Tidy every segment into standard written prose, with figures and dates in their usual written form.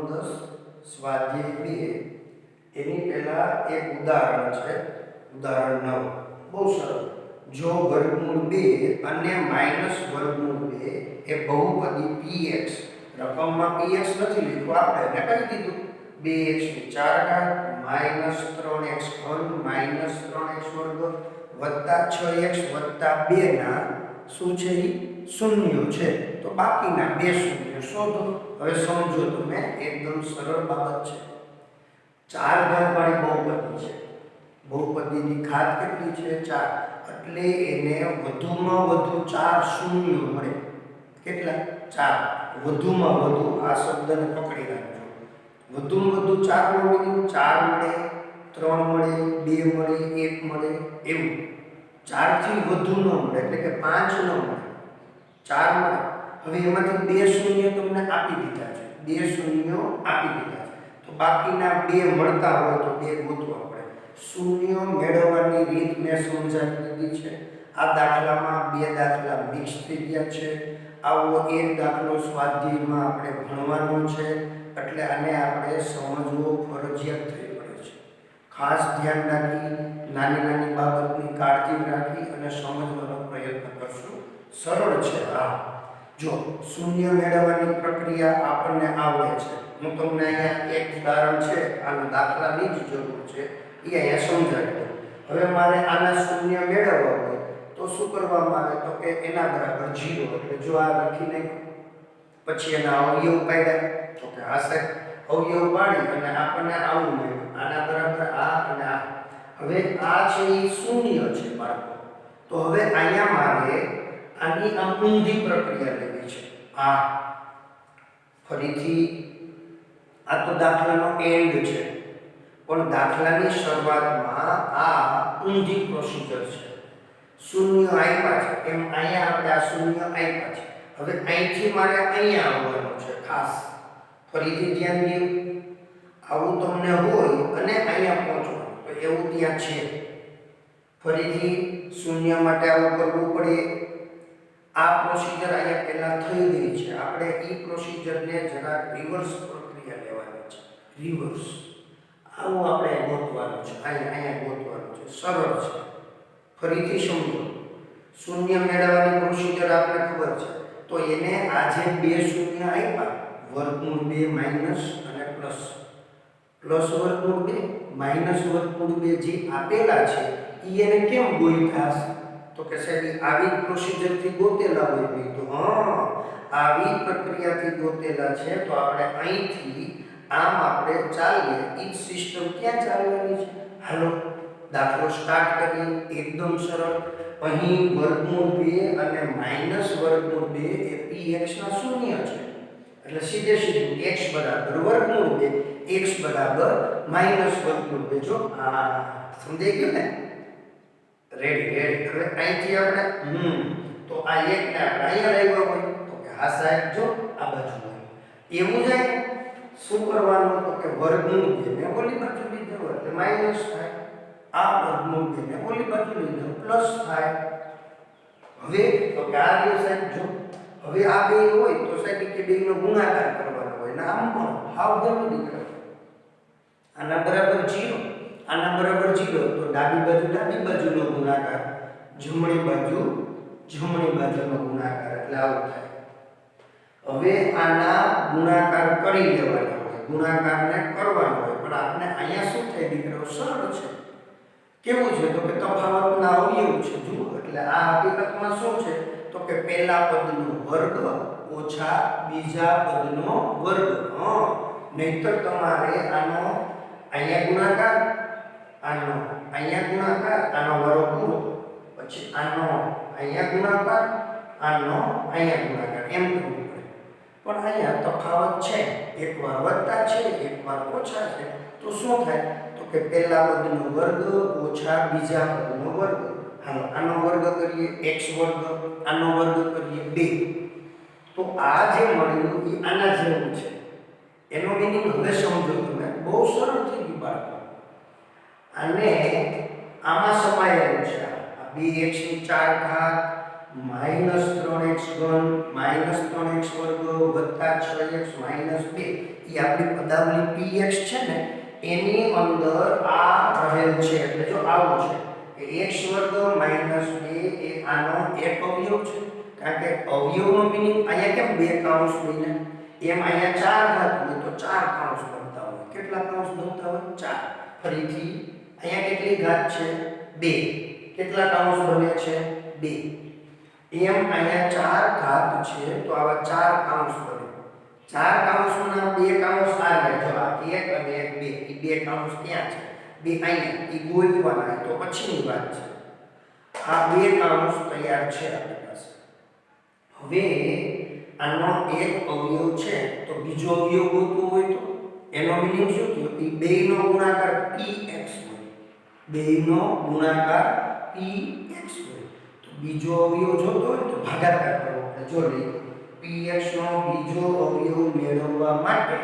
10 સ્વાધ્યાય 2 એની પહેલા એક ઉદાહરણ છે ઉદાહરણ 9 બહુ સરળ જો વર્ગમૂળ 2 અને માઈનસ વર્ગમૂળ 2 એ બહુપદી px રકમમાં px નથી લખ્યું આપણે એને કહી દીધું 2x ની 4 ઘાત માઈનસ 3x ઘન માઈનસ 3x વર્ગ વત્તા 6x વત્તા 2 ના શું છે શૂન્ય છે તો બાકીના બે શૂન્ય શોધો હવે સમજો તમે એકદમ સરળ બાબત છે 4 ઘાત વાળી બહુપદી છે બહુપદીની ઘાત કેટલી છે 4 એટલે એને વધુમાં વધુ 4 શૂન્ય મળે કેટલા 4 વધુમાં વધુ આ શબ્દને પકડી રાખજો વધુમાં વધુ 4 નો મિનિમમ 4 મળે 3 મળે 2 મળે 1 મળે એવું 4 થી વધુ ન મળે એટલે કે 5 ન મળે 4 મળે હવે એમાંથી બે શૂન્ય તમને આપી દીધા છે બે શૂન્યો આપી દીધા છે તો બાકીના બે મળતા હોય તો બે ગોતવા પડે શૂન્ય મેળવવાની રીત મેં સમજાવી દીધી છે આ દાખલામાં બે દાખલા મિક્સ થઈ ગયા છે આવો એક દાખલો સ્વાધ્યાયમાં આપણે ભણવાનો છે એટલે આને આપણે સમજવો ફરજિયાત થઈ પડે છે ખાસ ધ્યાન રાખી નાની નાની બાબતની કાળજી રાખી અને સમજવાનો પ્રયત્ન કરશું સરળ છે આ જો શૂન્ય મેળવવાની પ્રક્રિયા આપણને આવડે છે હું તમને અહીંયા એક ઉદાહરણ છે આના દાખલાની જ જરૂર છે એ અહીંયા સમજાવી દઉં હવે મારે આના શૂન્ય મેળવવા હોય તો શું કરવામાં આવે તો કે એના બરાબર 0 એટલે જો આ લખીને પછી એના અવયવ પાડ્યા તો કે આ સાહેબ અવયવ પાડી અને આપણને આવું મળ્યું આના બરાબર આ અને આ હવે આ છે એ શૂન્ય છે બાળકો તો હવે અહીંયા મારે આની આ ઊંધી પ્રક્રિયા લેવી છે આ ફરીથી આ તો દાખલાનો એન્ડ છે પણ દાખલાની શરૂઆતમાં આ ઊંધી પ્રોસિજર છે શૂન્ય આપ્યા છે એમ અહીંયા આપણે આ શૂન્ય આપ્યા છે હવે અહીંથી મારે અહીંયા આવવાનું છે ખાસ ફરીથી ધ્યાન દો આવું તમને હોય અને અહીંયા પહોંચવાનું તો એવું ત્યાં છે ફરીથી શૂન્ય માટે આવું કરવું પડે આ પ્રોસિજર અહીંયા પહેલા થઈ ગઈ છે આપણે એ પ્રોસિજરને જરા રિવર્સ પ્રક્રિયા લેવાની છે રિવર્સ આવું આપણે ગોતવાનું છે અહીંયા ગોતવાનું છે સરળ છે ફરીથી સમજો શૂન્ય મેળવવાની પ્રોસિજર આપણે ખબર છે તો એને આજે બે શૂન્ય આપ્યા વર્ગમૂળ 2 માઈનસ અને પ્લસ વર્ગમૂળ 2 માઈનસ વર્ગમૂળ 2 જે આપેલા છે એને કેમ ગોખ્યા તો કે સાહેબ આવી પ્રોસિજરથી ગોતેલા હોય ભાઈ તો આવી પ્રક્રિયાથી ગોતેલા છે તો આપણે અહીંથી આમ આપણે ચાલીએ ઈ સિસ્ટમ ક્યાં ચાલવાની છે હાલો દાખલો સ્ટાર્ટ કરીએ એકદમ સરળ અહીં વર્ગમૂળ 2 અને માઈનસ વર્ગમૂળ 2 એ px ના શૂન્ય છે એટલે સીધે સીધું x બરાબર વર્ગમૂળ 2 x બરાબર માઈનસ વર્ગમૂળ 2 જો આ સમજાઈ ગયું ને રેડી હવે અહીંથી આપણે તો આ એક ને આપણે અહીંયા લાવ્યો હોય તો કે આ સાઈડ જો આ બાજુ હોય એવું જાય શું કરવાનું તો કે વર્ગમૂળ 2 ને ઓલી બાજુ લીધો એટલે માઈનસ થાય આ વર્ગમૂળ 2 ને ઓલી બાજુ લીધો પ્લસ થાય હવે તો કે આ બે સાઈડ જો હવે આ બે હોય તો સાહેબ કે બેનો ગુણાકાર કરવાનો હોય ને આમ પણ હાવ ગમે દીકરા આના બરાબર 0 આના બરાબર 0 તો ડાબી બાજુનો ગુણાકાર જમણી બાજુનો ગુણાકાર એટલે આવું થાય હવે આના ગુણાકાર કરી લેવાનો હોય ગુણાકારને કરવાનો હોય પણ આપણે અહીંયા શું થાય દીકરાઓ સરળ છે કેવું છે તો કે તફાવતના અવયવ છે જુઓ એટલે આ હકીકતમાં શું છે તો કે પહેલા પદનો વર્ગ ઓછા બીજા પદનો વર્ગ નહીતર તમારે આનો અહીંયા ગુણાકાર આનો અહીંયા ગુણાકાર આનો વારો પૂરો પછી આનો અહીંયા ગુણાકાર આનો અહીંયા ગુણાકાર એમ કરવું પડે પણ અહીંયા તફાવત છે એકવાર વત્તા છે એકવાર ઓછા છે તો શું થાય તો કે પહેલા પદનો વર્ગ ઓછા બીજા પદનો વર્ગ હાલો આનો વર્ગ કરીએ x વર્ગ આનો વર્ગ કરીએ 2 તો આ જે મળ્યું એ આના જેવું છે એનો મીનિંગ હવે સમજો તમે બહુ સરળ થઈ ગયું બાળકો આને આમાં સમાયેલું છે આ 2x ની 4 ઘાત -3x ઘન -3x વર્ગ વત્તા 6x -2 એ આપણી પદાવલી px છે ને એની અંદર આ રહેલ છે એટલે જો આવું છે કે x વર્ગ -2 એ આનો એક અવયવ છે કારણ કે અવયવનો મીનિંગ અહીંયા કેમ બે કૌંસ બન્યા એમ અહીંયા ચાર ધાતુ હોય તો ચાર કૌંસ બનતા હોય કેટલા કૌંસ બનતા હોય ચાર ફરીથી અહીંયા કેટલી ઘાત છે 2 કેટલા કૌંસ બને છે 2 એમ અહીંયા ચાર ઘાત છે તો આવા ચાર કૌંસ બને ચાર કૌંસના બે કૌંસ આ રહે જો આ 1 અને 1 2 એ બે કૌંસ ત્યાં છે બે અહીંયા એ ગોતવાના તો પછીની વાત છે આ બે કૌંસ તૈયાર છે આપણી પાસે હવે આનો એક અવયવ છે તો બીજો અવયવ ગોતવો હોય તો એનો મીનિંગ શું થયો કે બેયનો ગુણાકાર px હોય બેયનો ગુણાકાર px હોય તો બીજો અવયવ જોતો હોય તો ભાગાકાર કરવો એટલે જો લે px નો બીજો અવયવ મેળવવા માટે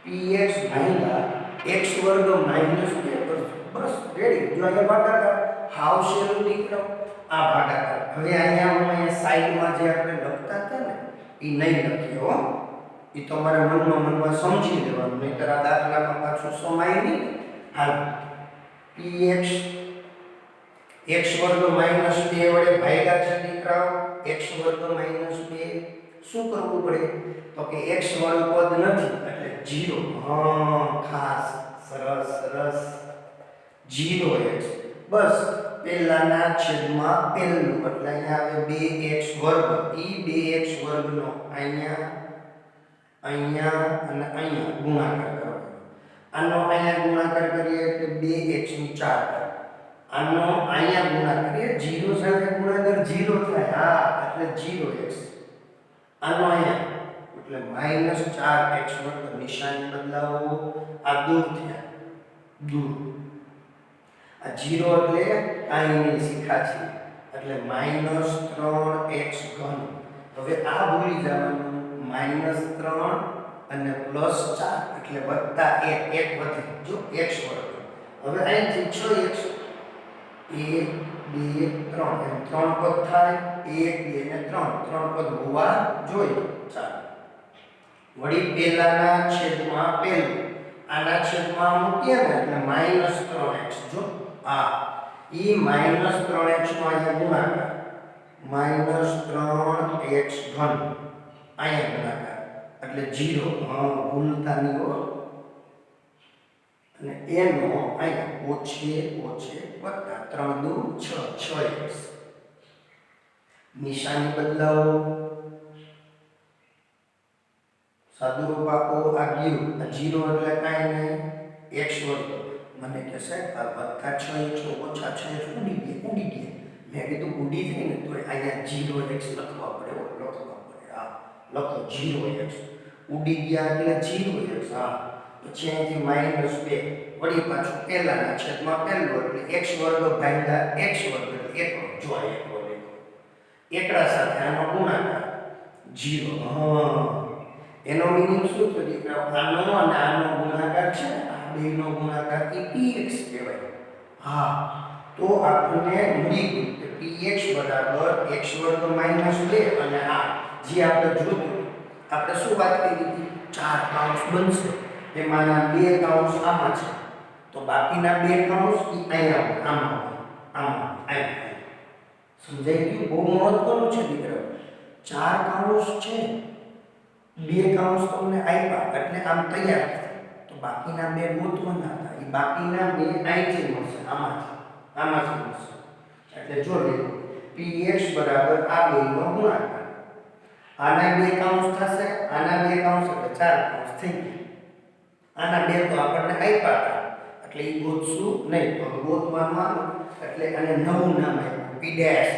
px ભાગ્યા x વર્ગ -2 બસ રેડી જો અહીંયા ભાગાકાર હાવ શેલું નીકળો આ ભાગાકાર હવે અહીંયા સાઈડમાં જે આપણે લખતા હતા ને એ નહીં લખીએ હો એ તમારે મનમાં સમજી લેવાનું નહીંતર આ દાખલામાં પાછું સમાય નહીં હાલ px x વર્ગ -2 વડે ભાગ્યા છે દીકરાઓ x વર્ગ -2 શું કરવું પડે તો કે x વાળું પદ નથી એટલે 0 હા ખાસ સરસ સરસ 0x બસ પહેલાના છેદમાં પહેલું એટલે અહીંયા આવે 2x વર્ગ ઈ 2x વર્ગનો અહીંયા અને અહીંયા ગુણાકાર કરવાનો આનો અહીંયા ગુણાકાર કરીએ એટલે 2x ની 4 આનો અહીંયા ગુણાકાર કરીએ 0 સાથે ગુણાકાર 0 થાય હા એટલે 0x આનો અહીંયા એટલે -4x વર્ગ નિશાની બદલાવો આ દૂર થયા દૂર આ 0 એટલે કાંઈ નહીં શીખા છે એટલે -3x ઘન હવે આ ભૂલી જવાનું -3 અને +4 એટલે +1 1 વધે જો x વર્ગ હવે અહીંથી 6x 1 2 3 એમ 3 પદ થાય 1 2 ને 3 પદ હોવા જોઈએ ચાલો વળી પહેલાના છેદમાં પહેલું આના છેદમાં મૂકીએ ને એટલે -3x જો આ ઈ -3x નો અહીંયા ગુણાકાર -3x ઘન અહીંયા ગુણાકાર એટલે 0 હા ભૂલતા નહીં હો અને એનો અહીંયા ઓછે વત્તા 3 દુ 6x નિશાની બદલાવો સાદુરૂપ આપો આ ગયું આ 0 એટલે કાંઈ નહીં x વર્ગ મને કે સાહેબ આ વત્તા 6x ઓછા 6x ઉડી ગયા મેં કીધું ઉડી થઈ ને તો અહીંયા 0x લખવા પડે હા લખો 0x ઉડી ગયા એટલે 0x હા પછી અહીંથી -2 વળી પાછું પહેલાના છેદમાં પહેલું એટલે x વર્ગ ભાગ્યા x વર્ગ એટલે 1 જો એકડા સાથે આનો ગુણાકાર 0 હા એનો મીનિંગ શું થયો દીકરાઓ આનો અને આનો ગુણાકાર છે ને આ બેનો ગુણાકાર એ px કહેવાય હા તો આપણને મળી ગયું કે px બરાબર x વર્ગ -2 અને આ જે આપણે જોયું આપણે શું વાત કરી હતી ચાર કૌંસ બનશે એમાંના બે કૌંસ આમાં છે તો બાકીના બે કૌંસ એ અહીંયા આમાં સમજાઈ ગયું બહુ મહત્વનું છે દીકરાઓ ચાર કૌંસ છે બે કૌંસ તમને આપ્યા એટલે આમ તૈયાર તો બાકીના બે ગોતવાના હતા એ બાકીના બે અહીંથી મળશે આમાંથી મળશે એટલે જો લે px બરાબર આ બેનો ગુણાકાર આના બે કૌંસ થશે આના બે કૌંસ એટલે ચાર કૌંસ થઈ ગયા આના બે તો આપણને આપ્યા હતા એટલે એ ગોતશું નહીં તો ગોતવામાં એટલે આને નવું નામ આપ્યું p'x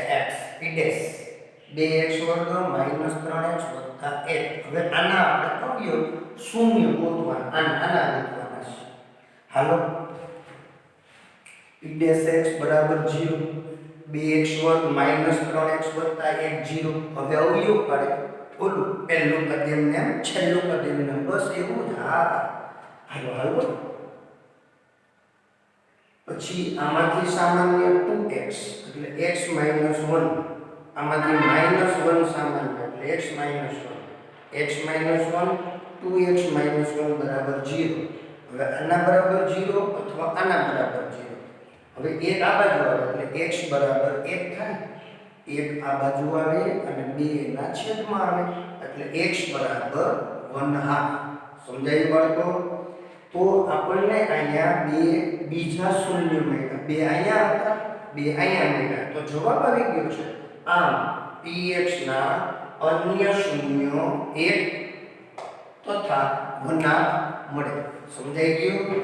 2x વર્ગ -3x વત્તા 1 હવે આના આપણે કહીએ શૂન્ય ગોતવાના આના ગોતવાના છે હાલો p'x બરાબર 0 2x વર્ગ -3x વત્તા 1 0 હવે અવયવ કરે ઓલું પહેલું પદ એમને છેલ્લું પદ એમને બસ એવું જ હા હાલો પછી આમાંથી સામાન્ય 2x એટલે x - 1 આમાંથી -1 સામાન્ય એટલે x - 1 x - 1 2x - 1 બરાબર 0. હવે આના બરાબર 0 અથવા આના બરાબર 0. હવે 1 આ બાજુ આવે એટલે x બરાબર 1 થાય. 1 આ બાજુ આવે અને 2 ના છેદમાં આવે એટલે x બરાબર 1/2. સમજાયું બાળકો? તો આપણને અહીંયા બે બીજા શૂન્ય મળ્યા. બે અહીંયા હતા, બે અહીંયા મળ્યા. તો જવાબ આવી ગયો છે. આમ px ના અન્ય શૂન્યો 1 તથા 1 મળે. સમજાઈ ગયું?